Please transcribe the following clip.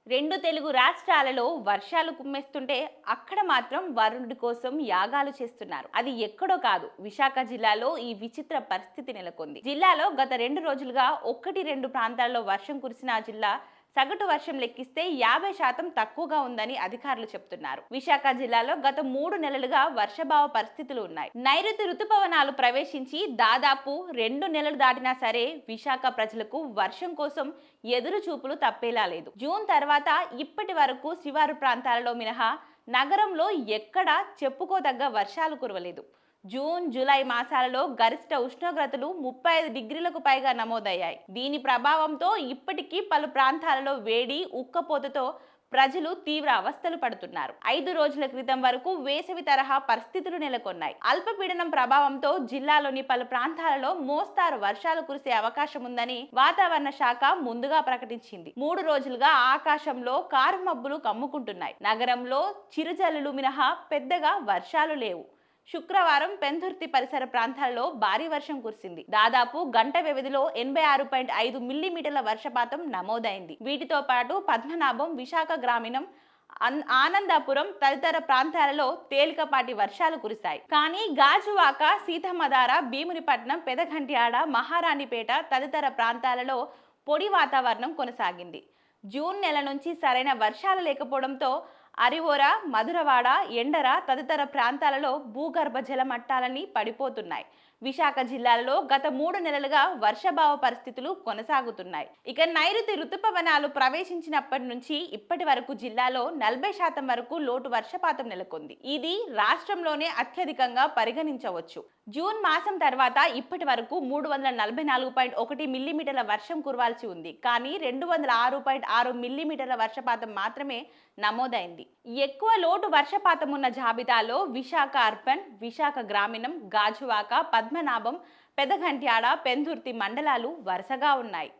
రెండు తెలుగు రాష్ట్రాలలో వర్షాలు కుమ్మేస్తుంటే అక్కడ మాత్రం వరుణుడి కోసం యాగాలు చేస్తున్నారు. అది ఎక్కడో కాదు, విశాఖ జిల్లాలో ఈ విచిత్ర పరిస్థితి నెలకొంది. జిల్లాలో గత 2 రోజులుగా ఒకటి రెండు ప్రాంతాల్లో వర్షం కురిసిన జిల్లా సగటు వర్షం లెక్కిస్తే 50% తక్కువగా ఉందని అధికారులు చెప్తున్నారు. విశాఖ జిల్లాలో గత 3 నెలలుగా వర్షభావ పరిస్థితులు ఉన్నాయి. నైరుతి రుతుపవనాలు ప్రవేశించి దాదాపు 2 నెలలు దాటినా సరే విశాఖ ప్రజలకు వర్షం కోసం ఎదురు చూపులు తప్పేలా లేదు. జూన్ తర్వాత ఇప్పటి వరకు శివారు ప్రాంతాలలో మినహా నగరంలో ఎక్కడా చెప్పుకోదగ్గ వర్షాలు కురవలేదు. జూన్, జూలై మాసాలలో గరిష్ట ఉష్ణోగ్రతలు 35 డిగ్రీలకు పైగా నమోదయ్యాయి. దీని ప్రభావంతో ఇప్పటికీ పలు ప్రాంతాలలో వేడి, ఉక్కపోతతో ప్రజలు తీవ్ర అవస్థలు పడుతున్నారు. 5 రోజుల క్రితం వరకు వేసవి తరహా పరిస్థితులు నెలకొన్నాయి. అల్పపీడనం ప్రభావంతో జిల్లాలోని పలు ప్రాంతాలలో మోస్తారు వర్షాలు కురిసే అవకాశం ఉందని వాతావరణ శాఖ ముందుగా ప్రకటించింది. 3 రోజులుగా ఆకాశంలో కారు మబ్బులు కమ్ముకుంటున్నాయి. నగరంలో చిరుజల్లులు మినహా పెద్దగా వర్షాలు లేవు. శుక్రవారం పెందుర్తి పరిసర ప్రాంతాల్లో భారీ వర్షం కురిసింది. దాదాపు గంట వ్యవధిలో 86.5 మిల్లీమీటర్ల వర్షపాతం నమోదైంది. వీటితో పాటు పద్మనాభం, విశాఖ గ్రామీణం, ఆనందాపురం తదితర ప్రాంతాలలో తేలికపాటి వర్షాలు కురిశాయి. కానీ గాజువాక, సీతమ్మధార, భీమునిపట్నం, పెదగంట్యాడ, మహారాణిపేట తదితర ప్రాంతాలలో పొడి వాతావరణం కొనసాగింది. జూన్ నెల నుంచి సరైన వర్షాలు లేకపోవడంతో అరివోర, మధురవాడ, ఎండర తదితర ప్రాంతాలలో భూగర్భ జల మట్టాలన్నీ పడిపోతున్నాయి. విశాఖ జిల్లాలో గత 3 నెలలుగా వర్షభావ పరిస్థితులు కొనసాగుతున్నాయి. ఇక నైరుతి రుతుపవనాలు ప్రవేశించినప్పటి నుంచి ఇప్పటి వరకు జిల్లాలో 40% వరకు లోటు వర్షపాతం నెలకొంది. ఇది రాష్ట్రంలోనే అత్యధికంగా పరిగణించవచ్చు. జూన్ మాసం తర్వాత ఇప్పటి వరకు 344.1 మిల్లీమీటర్ల వర్షం కురవాల్సి ఉంది. కానీ 206.6 మిల్లీమీటర్ల వర్షపాతం మాత్రమే నమోదైంది. ఎక్కువ లోటు వర్షపాతం ఉన్న జాబితాలో విశాఖ అర్బన్, విశాఖ గ్రామీణం, గాజువాక, పద్మనాభం, పెదగంట్యాడ, పెందుర్తి మండలాలు వరుసగా ఉన్నాయి.